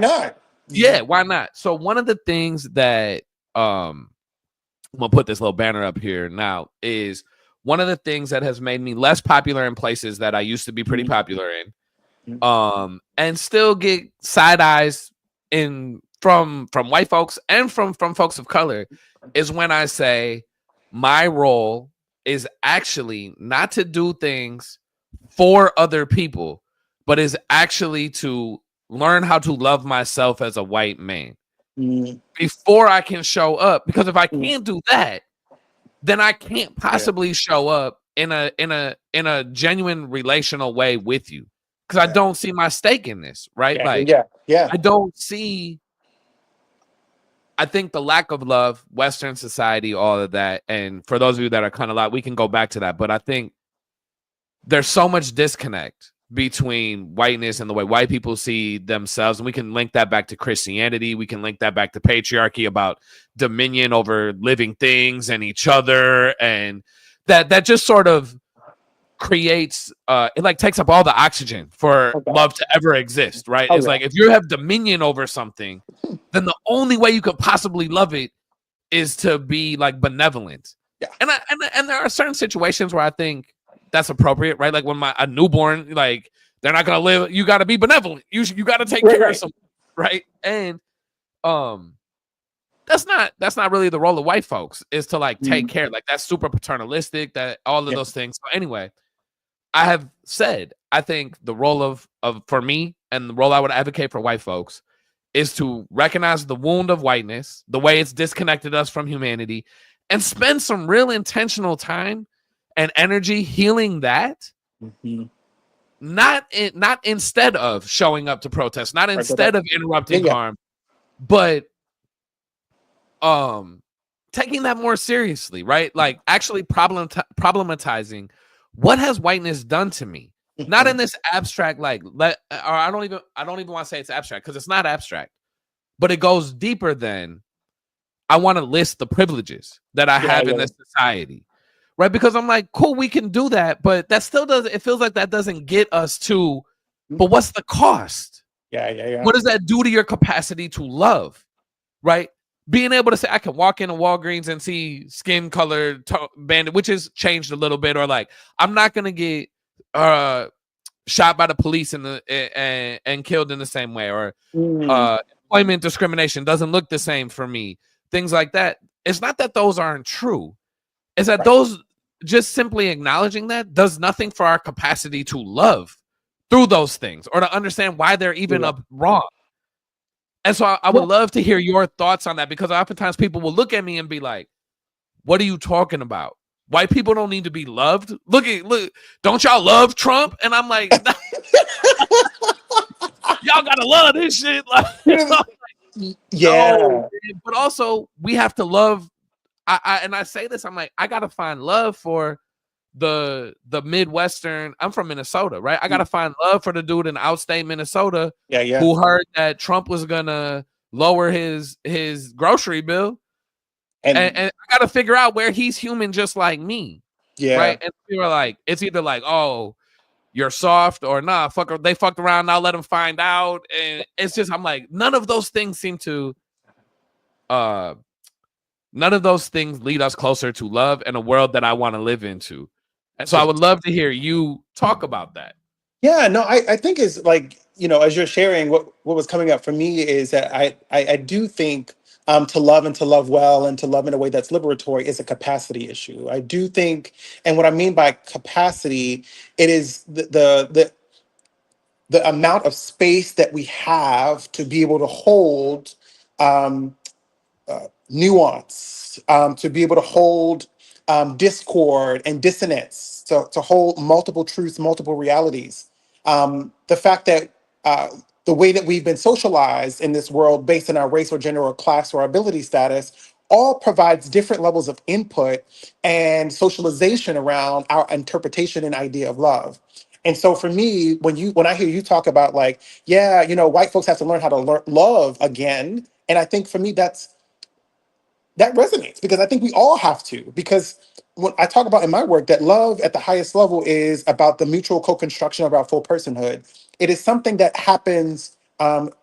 not? Yeah, why not? So one of the things that I'm gonna put this little banner up here now is one of the things that has made me less popular in places that I used to be pretty popular in, and still get side eyes in from white folks and from folks of color, is when I say my role is actually not to do things for other people, but is actually to learn how to love myself as a white man before I can show up. Because if I can't do that, then I can't possibly show up in a genuine relational way with you. Because I don't see my stake in this, right? I don't see. I think the lack of love, Western society, all of that, and for those of you that are kind of like, we can go back to that. But I think there's so much disconnect between whiteness and the way white people see themselves. And we can link that back to Christianity. We can link that back to patriarchy, about dominion over living things and each other. And that just sort of creates, it like takes up all the oxygen for love to ever exist, right? It's like, if you have dominion over something, then the only way you could possibly love it is to be like benevolent. And there are certain situations where I think that's appropriate, right? Like when a newborn, like they're not gonna live, you got to be benevolent. You got to take care of someone, right? And that's not really the role of white folks, is to like take care. Like that's super paternalistic. That all of those things. So anyway, I have said I think the role of for me, and the role I would advocate for white folks, is to recognize the wound of whiteness, the way it's disconnected us from humanity, and spend some real intentional time and energy healing that, not instead of showing up to protest, not instead of interrupting harm, but taking that more seriously, right? Like actually problematizing what has whiteness done to me, not in this abstract, like I don't even want to say it's abstract, because it's not abstract, but it goes deeper than I want to list the privileges that I have in this society. Right, because I'm like, cool, we can do that, but that still doesn't. It feels like that doesn't get us to. But what's the cost? What does that do to your capacity to love? Right, being able to say, I can walk into Walgreens and see skin color bandit, which has changed a little bit, or like I'm not gonna get shot by the police and killed in the same way, or employment discrimination doesn't look the same for me. Things like that. It's not that those aren't true. It's that those, just simply acknowledging that, does nothing for our capacity to love through those things, or to understand why they're even up wrong. And so I would love to hear your thoughts on that, because oftentimes people will look at me and be like, what are you talking about? White people don't need to be loved. Look, don't y'all love Trump? And I'm like, y'all gotta love this shit. Like, no, but also we have to love. I say this, I'm like, I gotta find love for the Midwestern. I'm from Minnesota, right? I gotta find love for the dude in outstate Minnesota who heard that Trump was gonna lower his grocery bill, and I gotta figure out where he's human just like me, right? And people are like, it's either like, oh, you're soft, or nah, they fucked around, now let them find out. And it's just, I'm like, none of those things seem to none of those things lead us closer to love and a world that I want to live into. And so I would love to hear you talk about that. Yeah, no, I think it's like, as you're sharing, what was coming up for me is that I do think to love, and to love well, and to love in a way that's liberatory, is a capacity issue. I do think, and what I mean by capacity, it is the amount of space that we have to be able to hold nuance, to be able to hold discord and dissonance, to hold multiple truths, multiple realities. The fact that the way that we've been socialized in this world, based on our race or gender or class or ability status, all provides different levels of input and socialization around our interpretation and idea of love. And so for me, when I hear you talk about like, white folks have to learn how to love again, and I think for me that resonates, because I think we all have to, because when I talk about in my work that love at the highest level is about the mutual co-construction of our full personhood. It is something that happens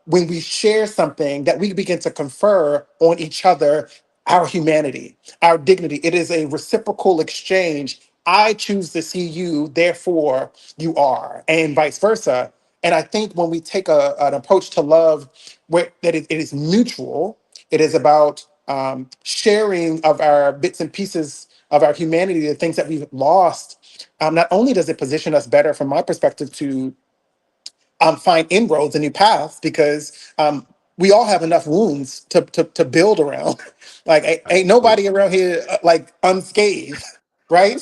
when we share something, that we begin to confer on each other, our humanity, our dignity. It is a reciprocal exchange. I choose to see you, therefore you are, and vice versa. And I think when we take an approach to love where that it is mutual, it is about sharing of our bits and pieces of our humanity, the things that we've lost. Not only does it position us better, from my perspective, to find inroads and new paths, because we all have enough wounds to build around. Like, ain't nobody around here like unscathed, right?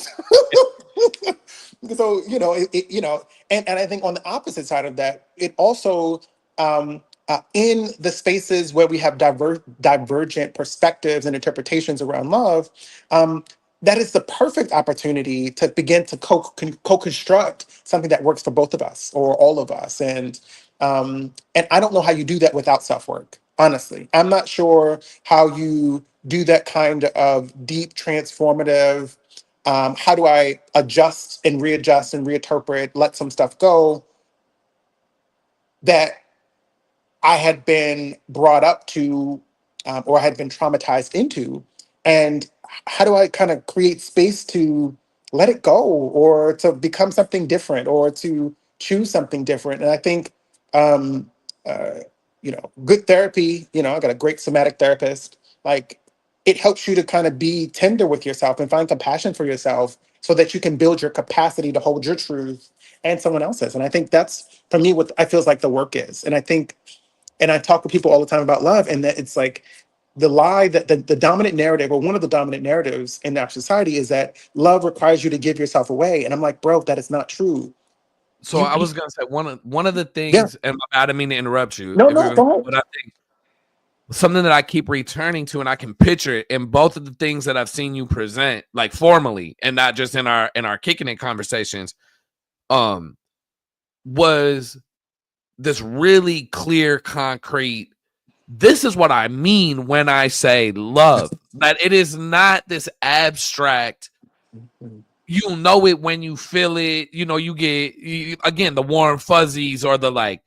So and I think on the opposite side of that, it also in the spaces where we have divergent perspectives and interpretations around love, um, that is the perfect opportunity to begin to co-construct something that works for both of us or all of us. And I don't know how you do that without self-work. Honestly, I'm not sure how you do that kind of deep transformative, how do I adjust and readjust and reinterpret, let some stuff go that I had been brought up to, or I had been traumatized into? And how do I kind of create space to let it go, or to become something different, or to choose something different? And I think, um, uh, good therapy, I got a great somatic therapist. Like, it helps you to kind of be tender with yourself and find compassion for yourself so that you can build your capacity to hold your truth and someone else's. And I think that's, for me, what I feels like the work is. And I think, and I talk with people all the time about love, and that it's like the lie that the dominant narrative, or one of the dominant narratives in our society, is that love requires you to give yourself away. And I'm like, bro, that is not true. So You, I was gonna say one of the yeah, things, and I didn't mean to interrupt you. no, If no, you're go ahead. But I think something that I keep returning to, and I can picture it in both of the things that I've seen you present, like formally, and not just in our kicking it conversations, um, was this really clear, concrete. This is what I mean when I say love. That it is not this abstract. You'll know it when you feel it. You get again the warm fuzzies, or the like.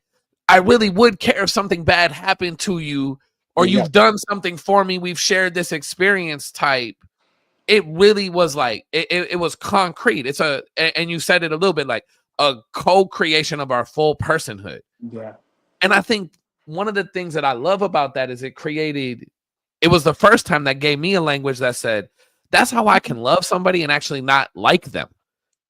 I really would care if something bad happened to you, or Yeah, you've done something for me. We've shared this experience type. It really was like it was concrete. And you said it a little bit, like a co-creation of our full personhood. yeah, And I think one of the things that I love about that is it was the first time that gave me a language that said, that's how I can love somebody and actually not like them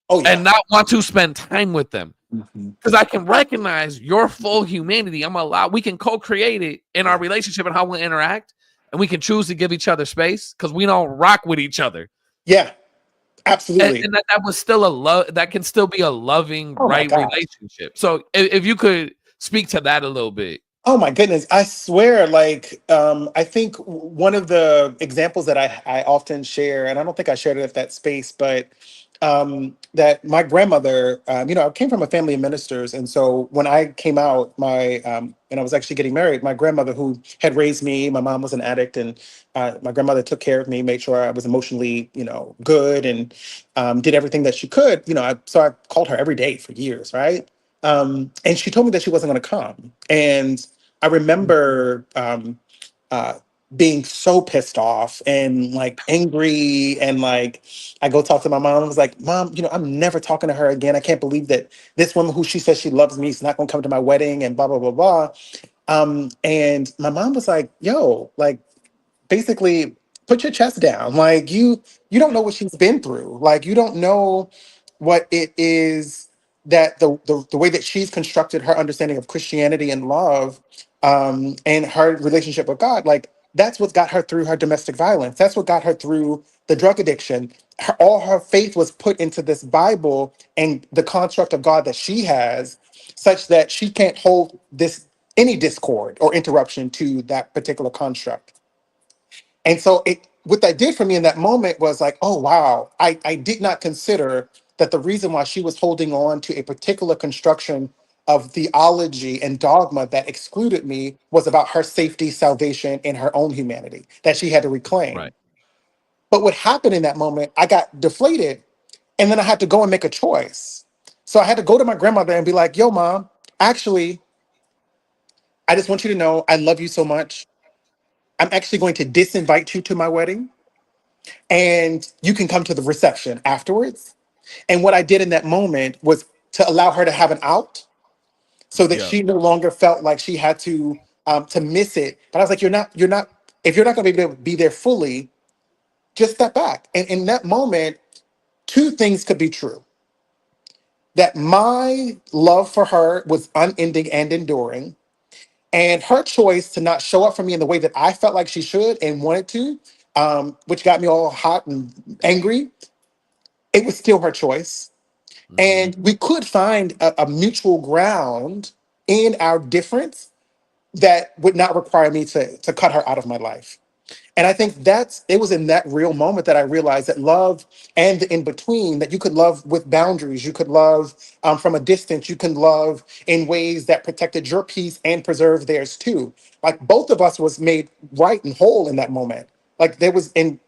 oh and yeah. not want to spend time with them. Mhm. Because I can recognize your full humanity. We can co-create it in our Yeah, relationship and how we interact. And we can choose to give each other space because we don't rock with each other. yeah, And, absolutely. and that was still a love that can still be a loving, Oh my right gosh. relationship. So if you could speak to that a little bit. Oh my goodness. I swear, like, I think one of the examples that I often share, and I don't think I shared it at that space, but that my grandmother, I came from a family of ministers. And so when I came out, and I was actually getting married, my grandmother, who had raised me, my mom was an addict, and my grandmother took care of me, made sure I was emotionally, good, and did everything that she could. So I called her every day for years, right? And she told me that she wasn't going to come. And I remember uh, being so pissed off and like angry. And like, I go talk to my mom. I was like, Mom, I'm never talking to her again. I can't believe that this woman who she says she loves me is not going to come to my wedding, and blah, blah, blah, blah. And my mom was like, yo, like, basically, put your chest down. Like, you don't know what she's been through. Like, you don't know what it is, that the way that she's constructed her understanding of Christianity and love, and her relationship with God. Like, that's what got her through her domestic violence. That's what got her through the drug addiction. All her faith was put into this Bible and the construct of God that she has, such that she can't hold this any discord or interruption to that particular construct. And so what that did for me in that moment was like, oh wow, I did not consider that the reason why she was holding on to a particular construction of theology and dogma that excluded me was about her safety, salvation, and her own humanity that she had to Right. reclaim. But what happened in that moment, I got deflated, and then I had to go and make a choice. So I had to go to my grandmother and be like, yo, mom, actually, I just want you to know I love you so much. I'm actually going to disinvite you to my wedding, and you can come to the reception afterwards. And what I did in that moment was to allow her to have an out, so that Yeah. she no longer felt like she had to miss it. But I was like, you're not. If you're not going to be able to be there fully, just step back. And in that moment, two things could be true: that my love for her was unending and enduring, and her choice to not show up for me in the way that I felt like she should and wanted to, which got me all hot and angry. It was still her choice, Hmm. and we could find a mutual ground in our difference that would not require me to cut her out of my life. And I think that's it was in that real moment that I realized that love and the in between, that you could love with boundaries, you could love from a distance, you can love in ways that protected your peace and preserved theirs too. Like both of us was made right and whole in that moment. Like there was in,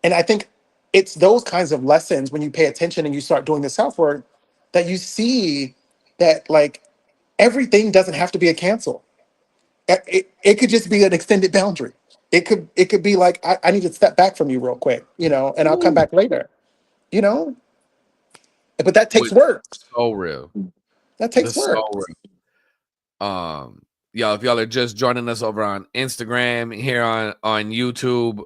and I think it's those kinds of lessons when you pay attention and you start doing the self work that you see that like everything doesn't have to be a cancel. It could just be an extended boundary. It could be like I need to step back from you real quick, and I'll come Ooh, back later, you know. But that takes which work. is so real. That takes That's work. so real. Y'all, if y'all are just joining us over on Instagram, here on YouTube,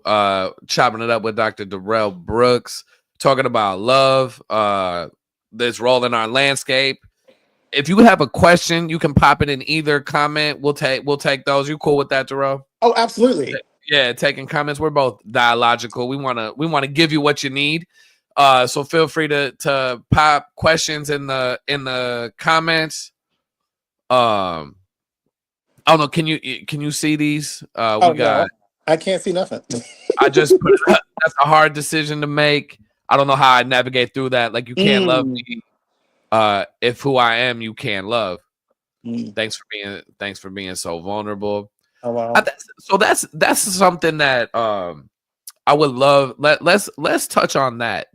chopping it up with Dr. Durryle Brooks, talking about love, this role in our landscape. If you have a question, you can pop it in either comment. We'll take those. You cool with that, Durryle? Oh, absolutely. Yeah, taking comments. We're both dialogical. We wanna give you what you need. So feel free to pop questions in the comments. Um, I don't know. Can you see these? Oh We no, got. I can't see nothing. I just put it up. That's a hard decision to make. I don't know how I navigate through that. Like you can't love Mm, me. If who I am, you can't love. mm. Thanks for being so vulnerable. Oh wow. So that's something that I would love. Let's touch on that.